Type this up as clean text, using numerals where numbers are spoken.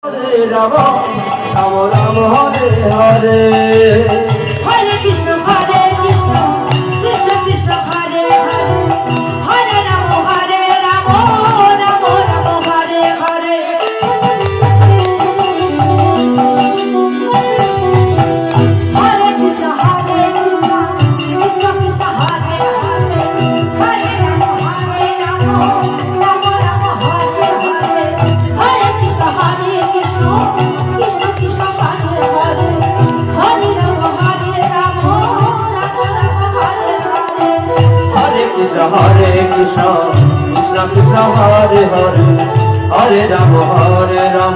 Ram Ram Ram Hare Hare Hare Krishna Krishna Krishna Hare Hare Hare Ram Ram Ram Hare Hare Hare Krishna Krishna Krishna Hare Hare Hare Ram Ram Ram Hare Hare Hare Krishna Krishna Krishna Hare Hare Hare Ram Ram Hare Hare Hare Krishna Krishna Krishna Hare Hare Hare Ram